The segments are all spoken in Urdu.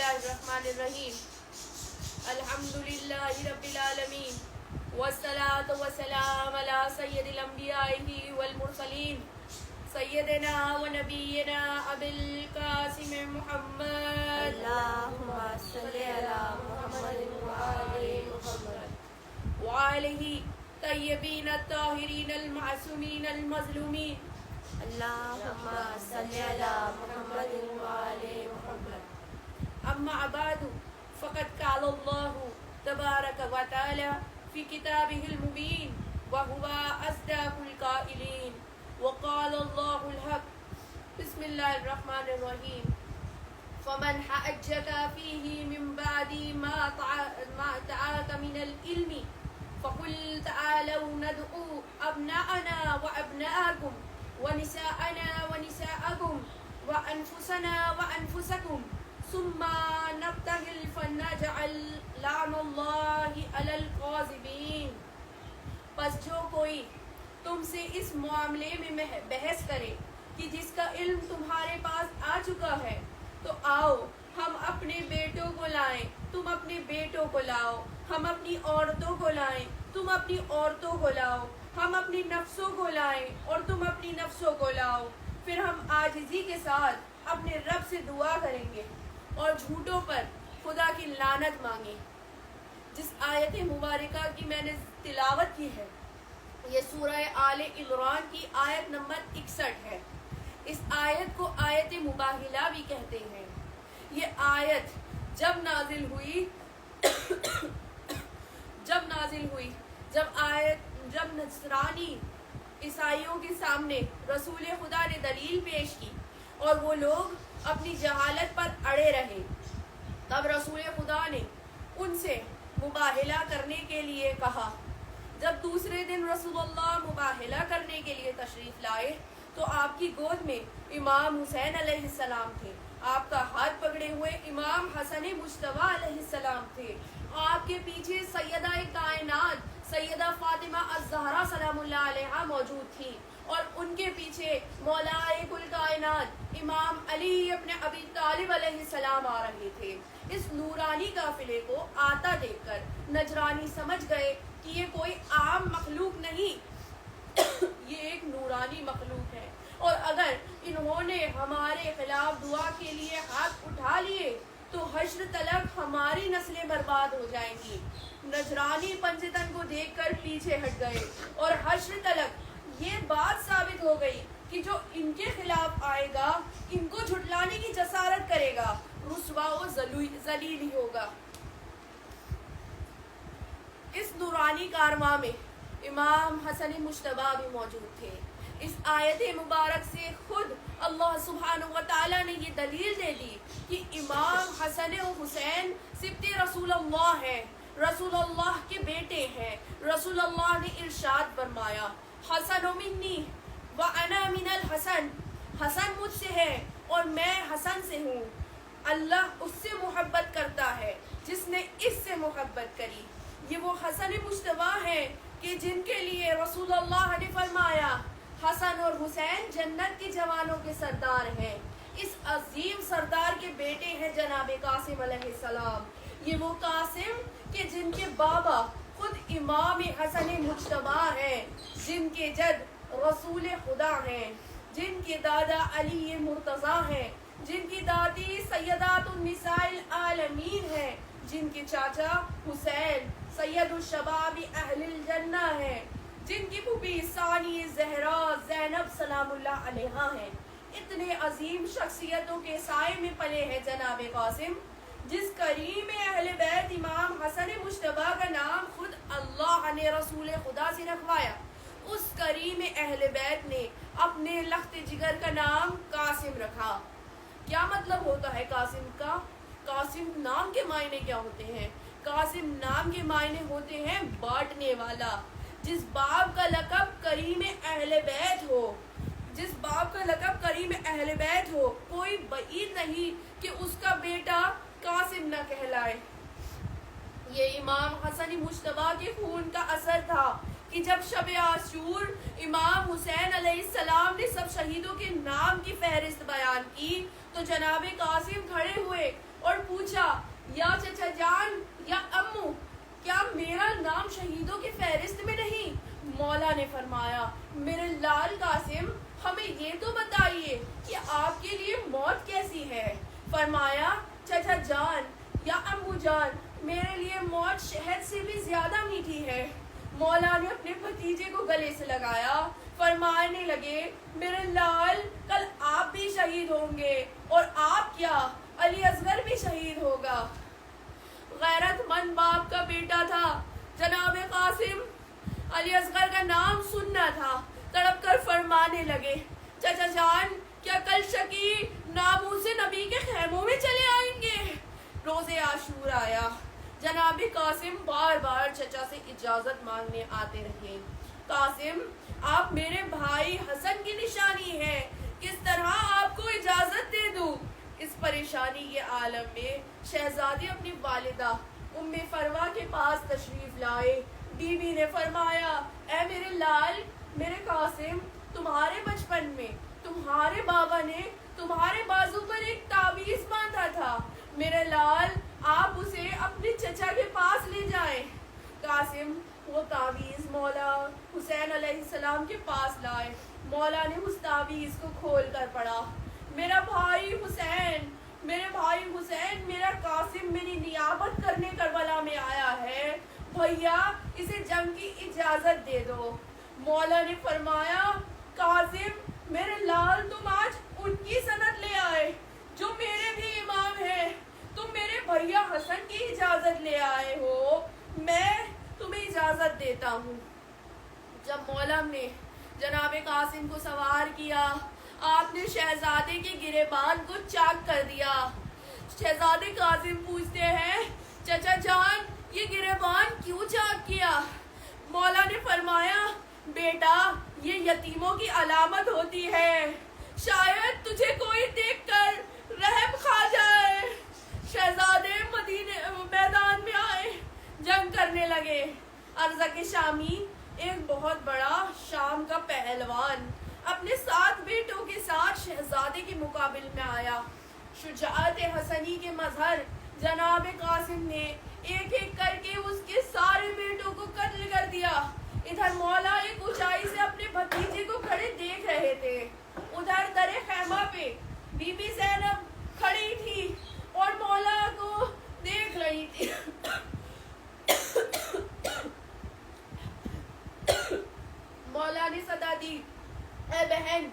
اللہ الرحمن الرحیم الحمدللہ رب العالمین والصلاة والسلام علی سید الانبیاء والمرسلین سیدنا و نبینا ابی القاسم محمد اللہم صلی علی محمد وآل محمد وآلہ طیبین الطاہرین المعصومین المظلومین اللہم صلی علی محمد وآل محمد اما بعد فقد قال اللہ تبارک و تعالی فی کتابہ المبین وہو اصدق القائلین وقال اللہ الحق بسم اللہ الرحمن الرحیم فمن حجک فیہ من بعد ما تعاک من العلم فقل تعالوا ندعو ابناءنا وابناءکم ونساءنا ونساءکم وانفسنا وانفسکم ثم نبتہل فنجعل لعن اللہ علی القاذبین. پس جو کوئی تم سے اس معاملے میں بحث کرے کہ جس کا علم تمہارے پاس آ چکا ہے تو آؤ ہم اپنے بیٹوں کو لائیں تم اپنے بیٹوں کو لاؤ، ہم اپنی عورتوں کو لائیں تم اپنی عورتوں کو لاؤ، ہم اپنی نفسوں کو لائیں اور تم اپنی نفسوں کو لاؤ، پھر ہم عاجزی کے ساتھ اپنے رب سے دعا کریں گے اور جھوٹوں پر خدا کی لعنت مانگیں. جس آیت مبارکہ کی میں نے تلاوت کی ہے یہ سورہ آل عمران کی آیت نمبر 61 ہے. اس آیت کو آیت مباہلہ بھی کہتے ہیں. یہ آیت جب نازل ہوئی جب نصرانی عیسائیوں کے سامنے رسول خدا نے دلیل پیش کی اور وہ لوگ اپنی جہالت پر اڑے رہے، تب رسول خدا نے ان سے مباہلہ کرنے کے لیے کہا. جب دوسرے دن رسول اللہ مباہلہ کرنے کے لیے تشریف لائے تو آپ کی گود میں امام حسین علیہ السلام تھے، آپ کا ہاتھ پکڑے ہوئے امام حسن مجتبیٰ علیہ السلام تھے، آپ کے پیچھے سیدہ کائنات سیدہ فاطمہ الزہرا سلام اللہ علیہا موجود تھی اور ان کے پیچھے مولا کل کائنات امام علی ابن ابی طالب علیہ السلام آ رہے تھے. اس نورانی قافلے کو آتا دیکھ کر نجرانی سمجھ گئے کہ یہ کوئی عام مخلوق نہیں، یہ ایک نورانی مخلوق ہے اور اگر انہوں نے ہمارے خلاف دعا کے لیے ہاتھ اٹھا لیے تو حشر تلک ہماری نسلیں برباد ہو جائیں گی. نجرانی پنجتن کو دیکھ کر پیچھے ہٹ گئے اور حشر تلک یہ بات ثابت ہو گئی کہ جو ان کے خلاف آئے گا ان کو جھٹلانے کی جسارت کرے گا رسوا و ذلیل ہی ہوگا. اس نورانی کارواں میں امام حسن مجتبیٰ بھی موجود تھے. اس آیت مبارک سے خود اللہ سبحانہ و تعالیٰ نے یہ دلیل دے دی کہ امام حسن و حسین سبط رسول اللہ ہیں، رسول اللہ کے بیٹے ہیں. رسول اللہ نے ارشاد فرمایا حسن منی وانا من الحسن، حسن مجھ سے ہے اور میں حسن سے ہوں. اللہ اس سے محبت کرتا ہے جس نے اس سے محبت کری. یہ وہ حسن مجتبیٰ ہیں کہ جن کے لیے رسول اللہ نے فرمایا حسن اور حسین جنت کے جوانوں کے سردار ہیں. اس عظیم سردار کے بیٹے ہیں جناب قاسم علیہ السلام. یہ وہ قاسم کہ جن کے بابا خود امام حسن مجتبیٰ ہیں، جن کے جد رسول خدا ہیں، جن کے دادا علی مرتضیٰ ہیں، جن کی دادی سیدات النساء العالمین ہیں، جن کے چاچا حسین سید الشباب اہل الجنہ ہیں، جن کی پھوپھی ثانی زہرا زینب سلام اللہ علیہا ہیں. اتنے عظیم شخصیتوں کے سائے میں پلے ہیں جناب قاسم. جس کریم اہل بیت امام حسن مجتبیٰ کا نام خود اللہ نے رسول خدا سے رکھوایا، اس کریم اہل بیت نے اپنے لخت جگر کا نام قاسم رکھا. کیا مطلب ہوتا ہے قاسم کا؟ قاسم نام کے معنی کیا ہوتے ہیں؟ قاسم نام کے معنی ہوتے ہیں بانٹنے والا. جس باپ کا لقب کریم اہل بیت ہو، جس باپ کا لقب کریم اہل بیت ہو، کوئی بعید نہیں کہ اس کا بیٹا قاسم نہ کہلائے. یہ امام حسن مجتبیٰ کے خون کا اثر تھا کہ کہ جب شب عاشور امام حسین علیہ السلام نے سب شہیدوں کے نام کی فہرست بیان کی تو جناب قاسم کھڑے ہوئے اور پوچھا یا چچا جان یا امو کیا میرا نام شہیدوں کی فہرست میں نہیں؟ مولا نے فرمایا میرے لال قاسم ہمیں یہ تو بتائیے کہ آپ کے لیے موت کیسی ہے؟ فرمایا چچا جان یا امو جان میرے لیے موت شہد سے بھی زیادہ میٹھی ہے۔ مولا نے اپنے بھتیجے کو گلے سے لگایا، فرمانے لگے میرے لال کل آپ بھی شہید ہوں گے، اور آپ کیا علی اصغر بھی شہید ہوگا۔ غیرت مند باپ کا بیٹا تھا جناب قاسم، علی اصغر کا نام سننا تھا، تڑپ کر فرمانے لگے چچا جان کیا کل شکی ناموس سے نبی کے خیموں میں چلے آئیں گے؟ روز عاشور آیا، جناب قاسم بار بار چچا سے اجازت مانگنے آتے رہے۔ قاسم آپ میرے بھائی حسن کی نشانی ہے، کس طرح آپ کو اجازت دے دوں؟ اس پریشانی کے عالم میں شہزادی اپنی والدہ ام فروا کے پاس تشریف لائے۔ بی بی نے فرمایا اے میرے لال میرے قاسم، تمہارے بچپن میں تمہارے بابا نے تمہارے بازو پر ایک تعویذ باندھا تھا، میرے لال آپ اسے اپنے چچا کے پاس لے جائیں۔ قاسم وہ تعویذ مولا حسین علیہ السلام کے پاس لائے۔ مولا نے اس تعویذ کو کھول کر پڑھا، میرا بھائی حسین میرا قاسم میری نیابت کرنے کربلا میں آیا ہے، بھیا اسے جنگ کی اجازت دے دو۔ مولا نے فرمایا قاسم میرے لال تم آج ان کی سند لے آئے جو میرے بھی امام ہیں، تم میرے بھیا حسن کی اجازت لے آئے ہو، میں تمہیں اجازت دیتا ہوں۔ جب مولا نے جناب قاسم کو سوار کیا، آپ نے شہزادے کے گریبان کو چاک کر دیا۔ شہزادے قاسم پوچھتے ہیں چچا جان یہ گریبان کیوں چاک کیا؟ مولا نے فرمایا بیٹا یہ یتیموں کی علامت ہوتی ہے، شاید تجھے کوئی دیکھ کر رحم کھا جائے۔ شہزادے میدان میں آئے، جنگ کرنے لگے۔ ارزق شامی ایک بہت بڑا شام کا پہلوان اپنے 7 بیٹوں کے ساتھ شہزادے کے مقابل میں آیا۔ شجاعت حسنی کے مظہر جناب قاسم نے ایک ایک کر کے اس کے سارے بیٹوں کو قتل کر دیا۔ ادھر مولا ایک اونچائی سے اپنے بھتیجے کو کھڑے دیکھ رہے تھے، ادھر در خیمہ پہ بی بی زینب کھڑی تھی اور مولا کو دیکھ رہی تھی۔ مولا نے صدا دی اے بہن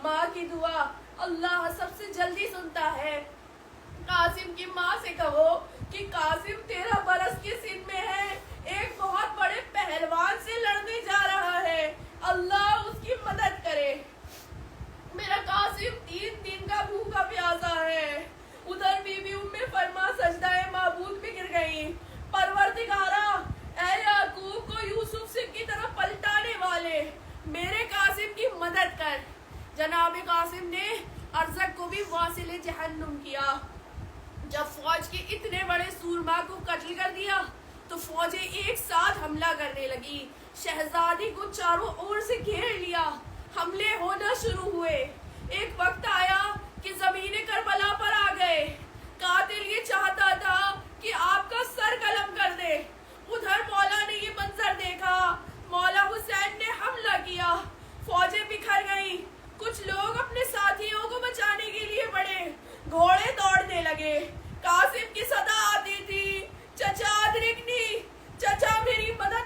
ماں کی دعا اللہ سب سے جلدی سنتا ہے، قاسم کی ماں سے کہو کہ قاسم 13 برس کے سن میں ہے، ایک بہت بڑے پہلوان سے لڑنے جا رہا ہے، اللہ اس کی مدد کرے۔ میرا قاسم 3 دن کا بھوکا پیاسا ہے۔ ادھر بی بی ام فرما سجدہ معبود میں گر گئی، پروردگارا اے یعقوب کو یوسف سے کی طرف پلٹانے والے میرے قاسم کی مدد کر۔ جناب قاسم نے ارزق کو بھی واصل جہنم کیا۔ جب فوج کے اتنے بڑے سورما کو قتل کر دیا تو فوجیں ایک ساتھ حملہ کرنے لگی، شہزادی کو چاروں اور سے گھیر لیا، حملے ہونا شروع ہوئے۔ ایک وقت آیا کہ زمین کربلا پر آ گئے، قاتل یہ چاہتا تھا کہ آپ کا سر قلم کر دے۔ ادھر مولا نے یہ منظر دیکھا، مولا حسین نے حملہ کیا، فوجیں بکھر گئیں، کچھ لوگ اپنے ساتھیوں کو بچانے کے لیے بڑھے، گھوڑے دوڑنے لگے۔ قاسم کی صدا آتی تھی چچا ادرکنی، چچا میری مدد